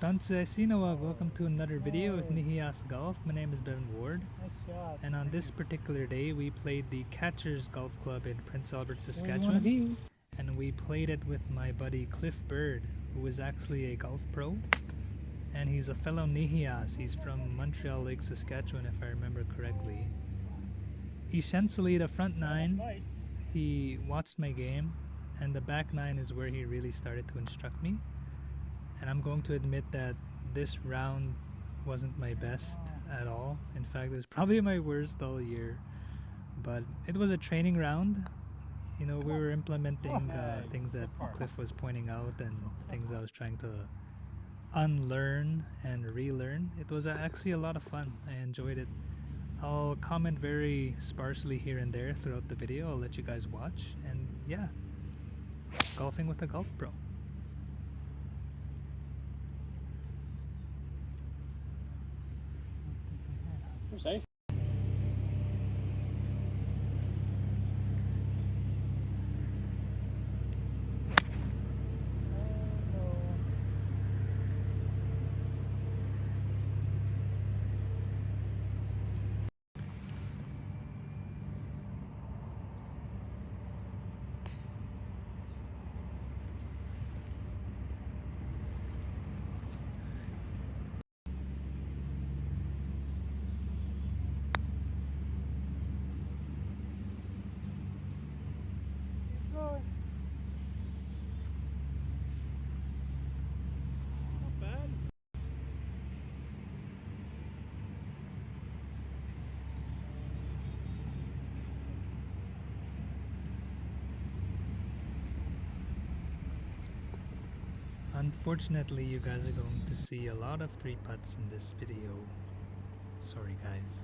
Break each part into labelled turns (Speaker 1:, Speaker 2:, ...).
Speaker 1: Tansi, welcome to another video of Nehiyaw's Golf. My name is Bevan Ward,
Speaker 2: Nice shot.
Speaker 1: and on this particular day we played the Kachur's Golf Club in Prince Albert, Saskatchewan, and we played it with my buddy Cliff Bird, who is actually a golf pro, and he's a fellow Nehiyaw. He's from Montreal Lake, Saskatchewan, if I remember correctly. Essentially, the front nine, he watched my game, and the back nine is where he really started to instruct me. And I'm going to admit that this round wasn't my best at all. In fact, it was probably my worst all year. But it was a training round. You know, we were implementing things that Cliff was pointing out and things I was trying to unlearn and relearn. It was actually a lot of fun. I enjoyed it. I'll comment very sparsely here and there throughout the video. I'll let you guys watch. And yeah, golfing with a golf pro.
Speaker 2: We're safe. Not bad.
Speaker 1: Unfortunately, you guys are going to see a lot of 3-putts in this video. Sorry guys.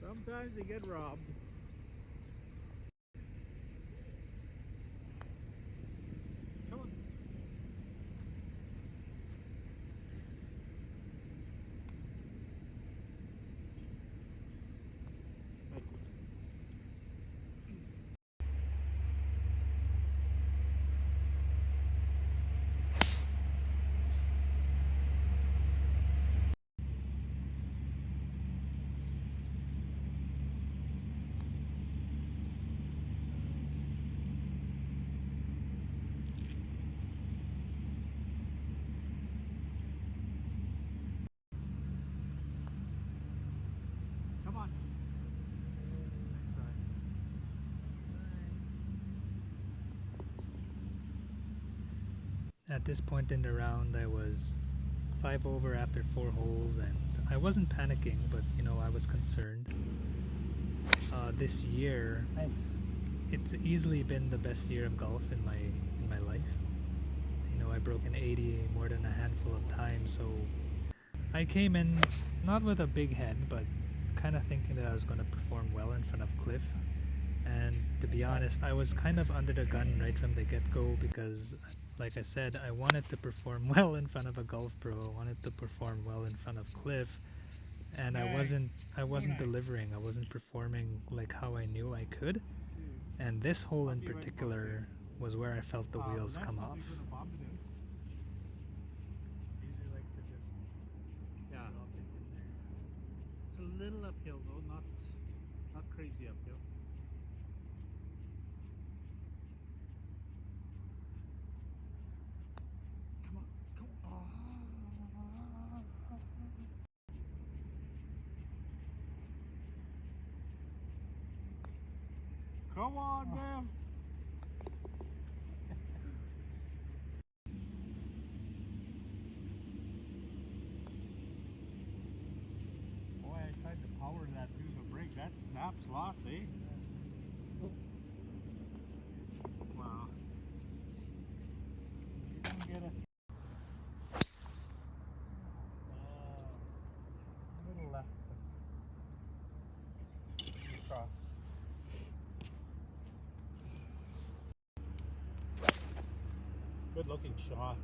Speaker 2: Sometimes they get robbed. Come on. Come on. Nice try.
Speaker 1: At this point in the round, I was 5 over after 4 holes, and I wasn't panicking, but you know, I was concerned. This year, it's easily been the best year of golf in my life. You know, I broke an 80 more than a handful of times, so I came in not with a big head, but kind of thinking that I was going to perform well in front of Cliff. And to be honest, I was kind of under the gun right from the get-go because, like I said, I wanted to perform well in front of a golf pro. I wanted to perform well in front of Cliff, and I wasn't delivering. I wasn't performing like how I knew I could. And this hole in particular was where I felt the wheels come off.
Speaker 2: It's a little uphill though, not crazy uphill. Come on, come on. Come on, man.
Speaker 3: power that through the brake. That snaps lots, eh? Wow. You can get a little left. Cross. Good looking shot.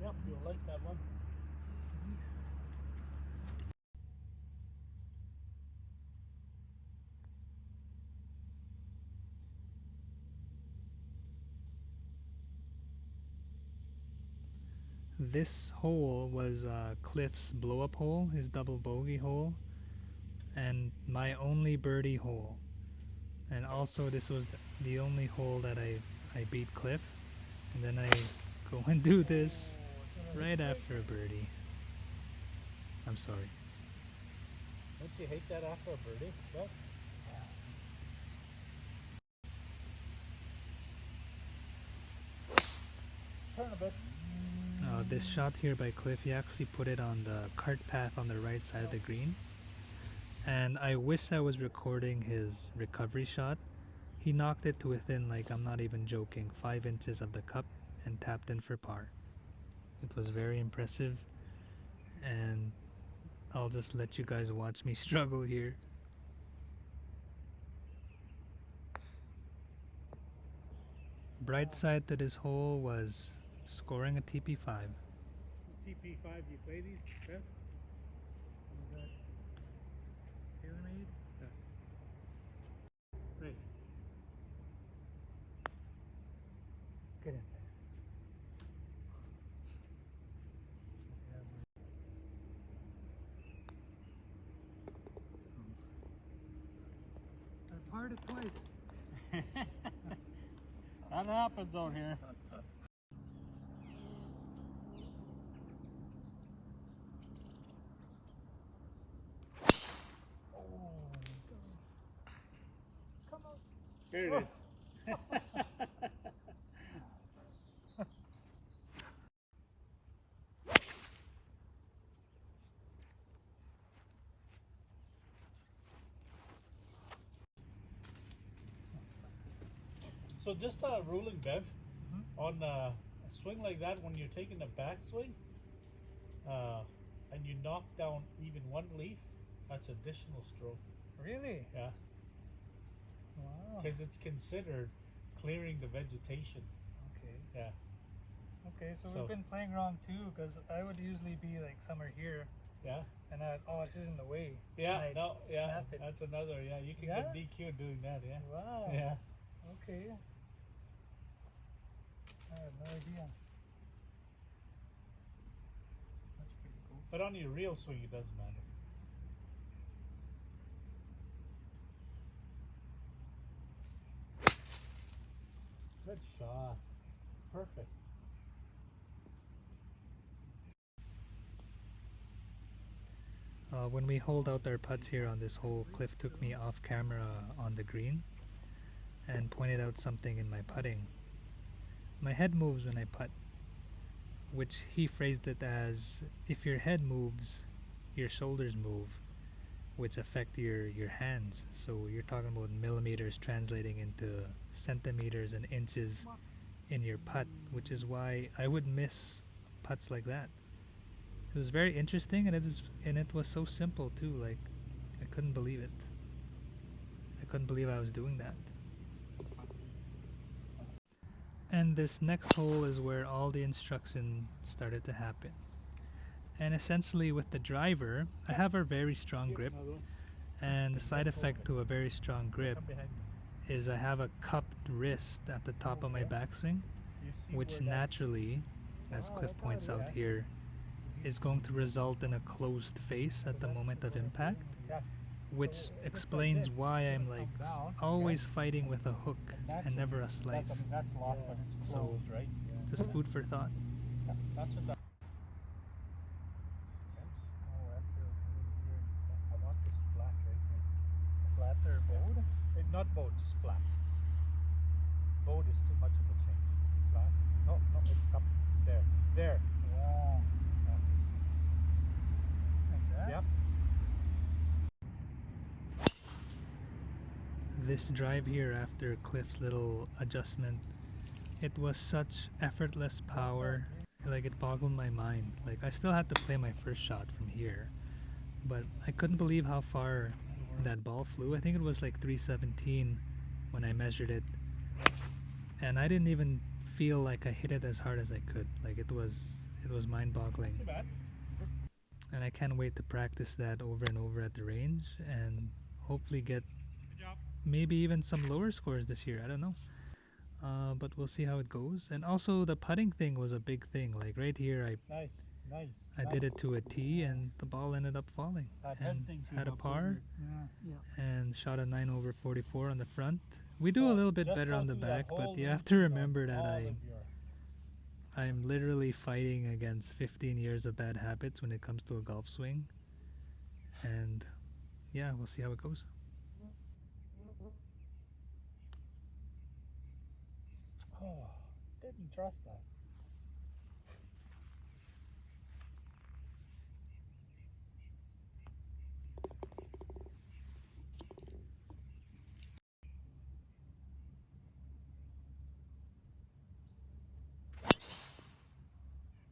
Speaker 3: Yep, you'll like that one.
Speaker 1: This hole was Cliff's blow-up hole, his double bogey hole, and my only birdie hole. And also this was the only hole that I beat Cliff. And then I go and do this right after a birdie. I'm sorry.
Speaker 3: Don't you hate that after a birdie? Yep. Turn a bit.
Speaker 1: This shot here by Cliff, he actually put it on the cart path on the right side of the green. And I wish I was recording his recovery shot. He knocked it to within, like, I'm not even joking, 5 inches of the cup and tapped in for par. It was very impressive, and I'll just let you guys watch me struggle here. Bright side to this hole was scoring a TP5.
Speaker 3: TP5, you play these, Beth?
Speaker 2: Pyramid?
Speaker 3: Right.
Speaker 2: Get in. I parred it twice.
Speaker 3: That happens out here.
Speaker 2: Come on.
Speaker 3: Here it is. So just a ruling, Bev, on a swing like that, when you're taking a backswing and you knock down even one leaf, that's additional stroke.
Speaker 2: Really?
Speaker 3: Yeah.
Speaker 2: Wow.
Speaker 3: Because it's considered clearing the vegetation.
Speaker 2: Okay.
Speaker 3: Yeah.
Speaker 2: Okay, so
Speaker 3: So-
Speaker 2: we've been playing around too, because I would usually be like somewhere here,
Speaker 3: Yeah.
Speaker 2: and it's just in the way.
Speaker 3: Yeah.
Speaker 2: And I'd
Speaker 3: No. Yeah.
Speaker 2: snap it.
Speaker 3: That's another. Yeah. You can
Speaker 2: Yeah?
Speaker 3: get DQ doing that. Yeah.
Speaker 2: Wow.
Speaker 3: Yeah.
Speaker 2: Okay. I had no idea. That's pretty cool.
Speaker 3: But on your real swing, it doesn't matter. Good shot. Perfect.
Speaker 1: When we hold out our putts here on this hole, Cliff took me off camera on the green and pointed out something in my putting. My head moves when I putt, which he phrased it as, if your head moves, your shoulders move, which affect your hands. So you're talking about millimeters translating into centimeters and inches in your putt, which is why I would miss putts like that. It was very interesting, and it was so simple too. Like, I couldn't believe it. I couldn't believe I was doing that. And this next hole is where all the instruction started to happen. And essentially with the driver, I have a very strong grip, and the side effect to a very strong grip
Speaker 3: Come behind me.
Speaker 1: is I have a cupped wrist at the top of my backswing,
Speaker 3: You see
Speaker 1: which
Speaker 3: where that-
Speaker 1: naturally, as Cliff points out here, is going to result in a closed face at the moment of impact,
Speaker 3: Yeah.
Speaker 1: which explains why I'm like always fighting with a hook and never a slice.
Speaker 3: That's lost when it's
Speaker 1: So-
Speaker 3: closed, right?
Speaker 1: Just food for thought.
Speaker 3: Yeah, that's what that.
Speaker 2: Oh, that feels really weird.
Speaker 3: I want this flat right here.
Speaker 2: Flatter board?
Speaker 3: Not bowed, just flat. Bowed is too much of a change. Flat. No, it's up there. There.
Speaker 2: Wow.
Speaker 1: this drive here after Cliff's little adjustment, it was such effortless power, like it boggled my mind. Like I still had to play my first shot from here, but I couldn't believe how far that ball flew. I think it was like 317 when I measured it, and I didn't even feel like I hit it as hard as I could. Like it was mind-boggling.
Speaker 3: Too bad.
Speaker 1: And I can't wait to practice that over and over at the range and hopefully get
Speaker 3: Good job.
Speaker 1: maybe even some lower scores this year. I don't know. But we'll see how it goes. And also the putting thing was a big thing. Like right here,
Speaker 3: Nice.
Speaker 1: I did it to a tee and the ball ended up falling. And had a par and shot a 9 over 44 on the front. We do a little bit better on the back, but you have to remember that I'm literally fighting against 15 years of bad habits when it comes to a golf swing. And yeah, we'll see how it goes.
Speaker 3: Oh, didn't trust that.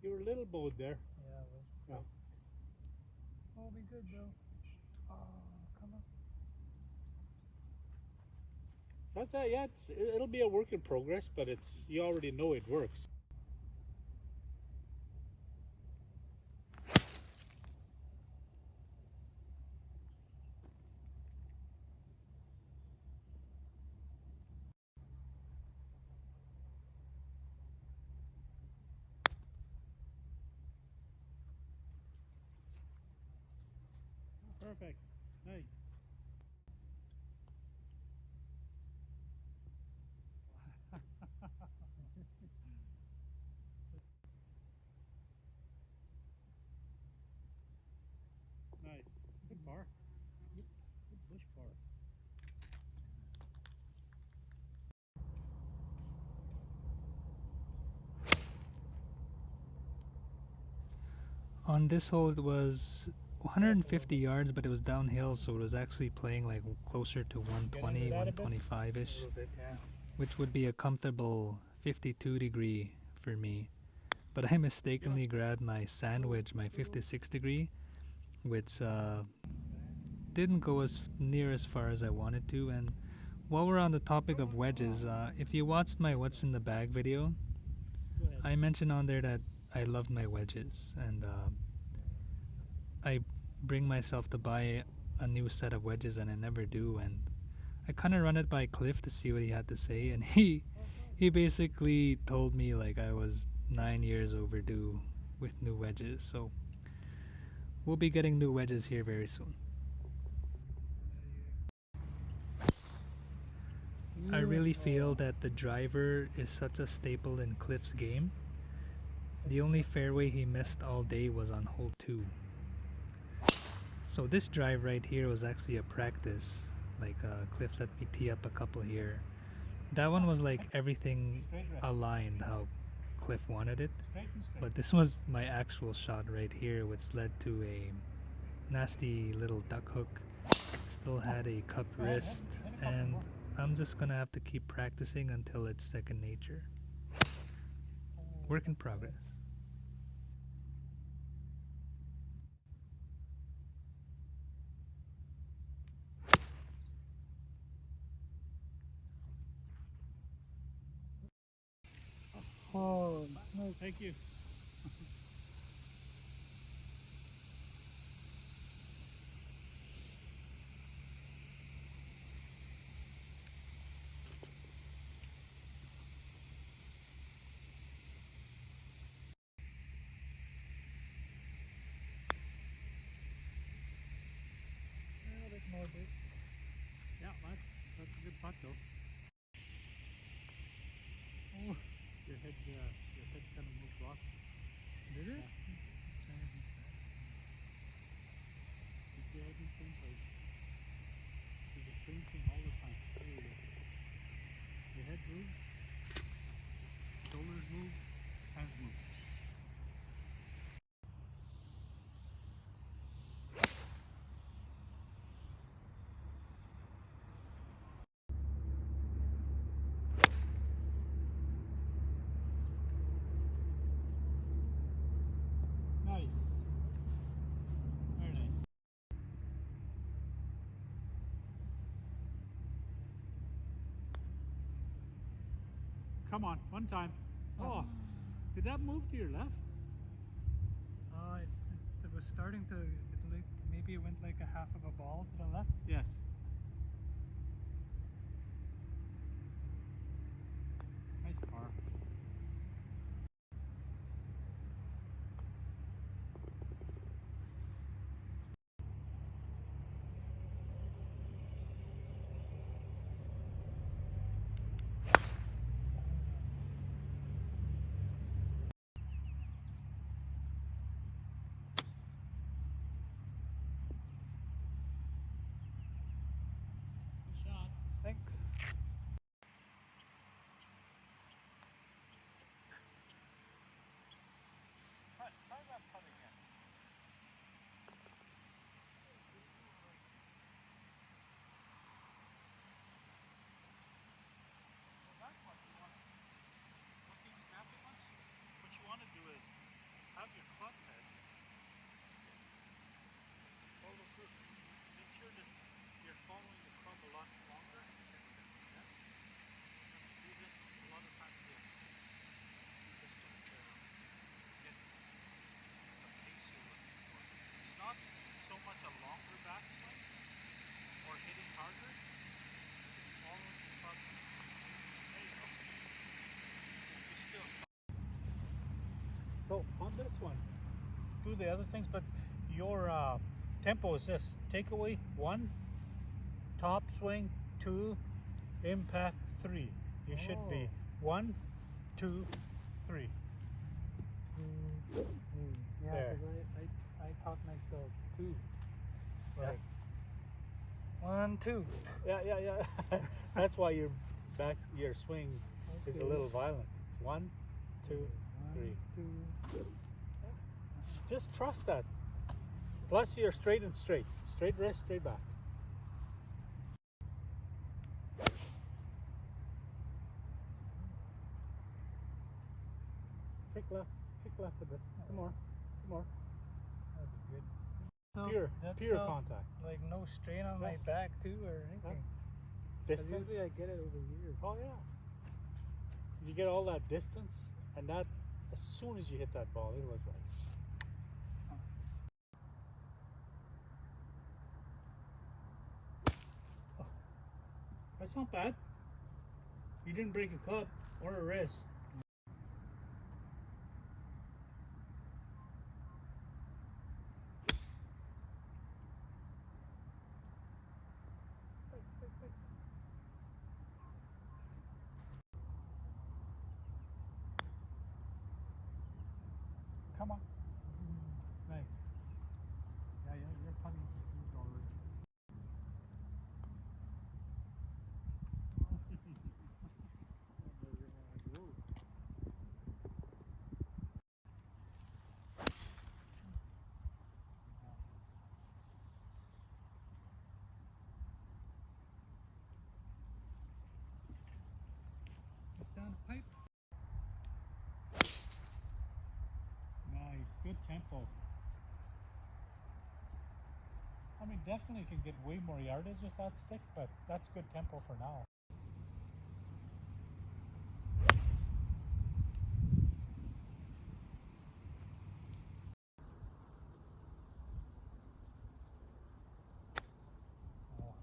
Speaker 3: You were a little bowed there. Yeah.
Speaker 1: We'll be good though. Oh, come on.
Speaker 3: So that's yeah, it'll be a work in progress, but you already know it works. Perfect. Nice. Nice. Good par. Good bush par.
Speaker 1: On this hole, it was 150 yards, but it was downhill, so it was actually playing like closer to 120, 125-ish, which would be a comfortable 52 degree for me. But I mistakenly grabbed my sandwich, my 56 degree, which didn't go as near as far as I wanted to. And while we're on the topic of wedges, if you watched my What's in the Bag video, I mentioned on there that I love my wedges, and I bring myself to buy a new set of wedges, and I never do. And I kind of run it by Cliff to see what he had to say, and he basically told me like I was 9 years overdue with new wedges. So we'll be getting new wedges here very soon. I really feel that the driver is such a staple in Cliff's game. The only fairway he missed all day was on hole 2. So this drive right here was actually a practice. Like Cliff let me tee up a couple here. That one was like everything aligned how Cliff wanted it. But this was my actual shot right here, which led to a nasty little duck hook. Still had a cupped wrist, and I'm just gonna have to keep practicing until it's second nature. Work in progress.
Speaker 2: Oh, no.
Speaker 3: Thank you. Yeah, that's a good putt though. Oh, your head kind of moved off.
Speaker 1: Did it?
Speaker 3: Keep your head in the same place. Do the same thing all the time. There you go. Your head moves, shoulders move, hands move. Come on, one time. Oh, did that move to your left?
Speaker 1: It was starting to, maybe it went like a half of a ball to the left.
Speaker 3: Yes. Nice par. Good shot.
Speaker 1: Thanks.
Speaker 3: Try that putt again. Well, that one, you want with these snappy ones, what you want to do is have your club head follow through. Make sure that you're following the club a lot longer. Yeah? Do this a lot of times. Yeah. Just to get the pace you're looking for. It's not so much a longer backswing or hitting harder. It's following the club. There you go. You're still. So on this one, do the other things, but your tempo is this: takeaway 1, top swing 2, impact 3. You should be 1, 2, 3.
Speaker 1: Yeah,
Speaker 3: There.
Speaker 1: because I taught myself 2.
Speaker 3: Yeah.
Speaker 1: Like 1, 2.
Speaker 3: Yeah. That's why your swing is a
Speaker 1: Okay.
Speaker 3: little violent. It's 1, 2, 3.
Speaker 1: 2.
Speaker 3: Just trust that. Plus you're straight and straight. Straight wrist, straight back. Kick left a bit. Some more.
Speaker 1: That'd be good. That
Speaker 3: Pure
Speaker 1: felt
Speaker 3: contact.
Speaker 1: like no strain on my
Speaker 3: Yes.
Speaker 1: back too or anything. 'Cause
Speaker 3: Distance.
Speaker 1: usually I get it over here.
Speaker 3: Oh yeah. You get all that distance, and that as soon as you hit that ball, it was like. Oh, that's not bad. You didn't break a club or a wrist. Come on. Nice. Yeah, your putting's improved already.
Speaker 1: Down the pipe.
Speaker 3: Nice, good tempo. I mean, definitely can get way more yardage with that stick, but that's good tempo for now. Oh.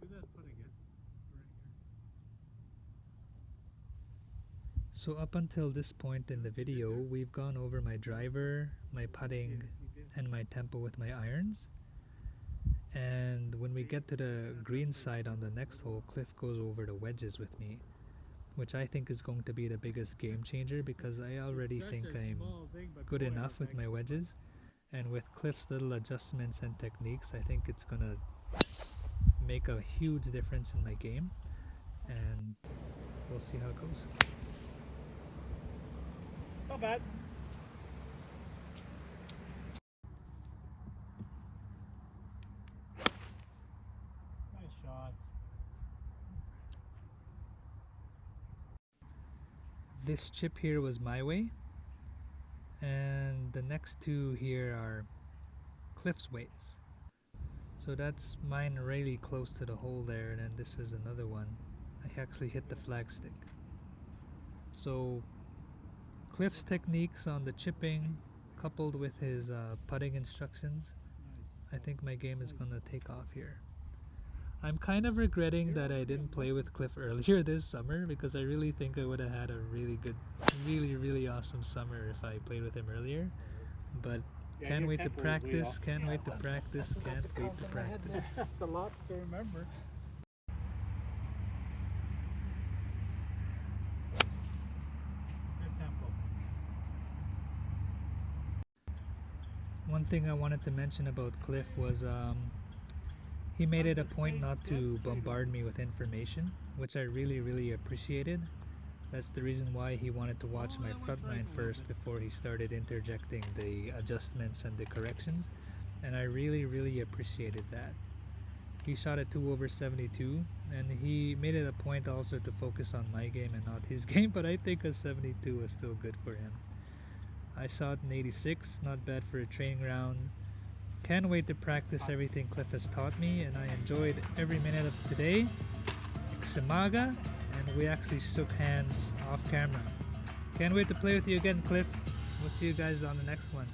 Speaker 3: Do that putt again.
Speaker 1: So up until this point in the video, we've gone over my driver, my putting, and my tempo with my irons. And when we get to the green side on the next hole, Cliff goes over the wedges with me, which I think is going to be the biggest game changer because I already think I'm good enough with my wedges. And with Cliff's little adjustments and techniques, I think it's going to make a huge difference in my game. And we'll see how it goes.
Speaker 3: Not bad. Nice shot.
Speaker 1: this chip here was my way, and the next two here are Cliff's ways. So that's mine really close to the hole there, and then this is another one. I actually hit the flagstick. So Cliff's techniques on the chipping, coupled with his putting instructions, I think my game is gonna take off here. I'm kind of regretting that I didn't play with Cliff earlier this summer, because I really think I would have had a really good, really awesome summer if I played with him earlier. But can't wait to practice, can't wait to practice, can't wait to practice.
Speaker 2: That's a lot to remember. Good tempo.
Speaker 1: One thing I wanted to mention about Cliff was he made it a point not to bombard me with information, which I really appreciated. That's the reason why he wanted to watch my front line first before he started interjecting the adjustments and the corrections, and I really appreciated that. He shot at 2 over 72, and he made it a point also to focus on my game and not his game, but I think a 72 was still good for him. I shot an 86, not bad for a training round. Can't wait to practice everything Cliff has taught me, and I enjoyed every minute of today. Ximaga, and we actually shook hands off camera. Can't wait to play with you again, Cliff. We'll see you guys on the next one.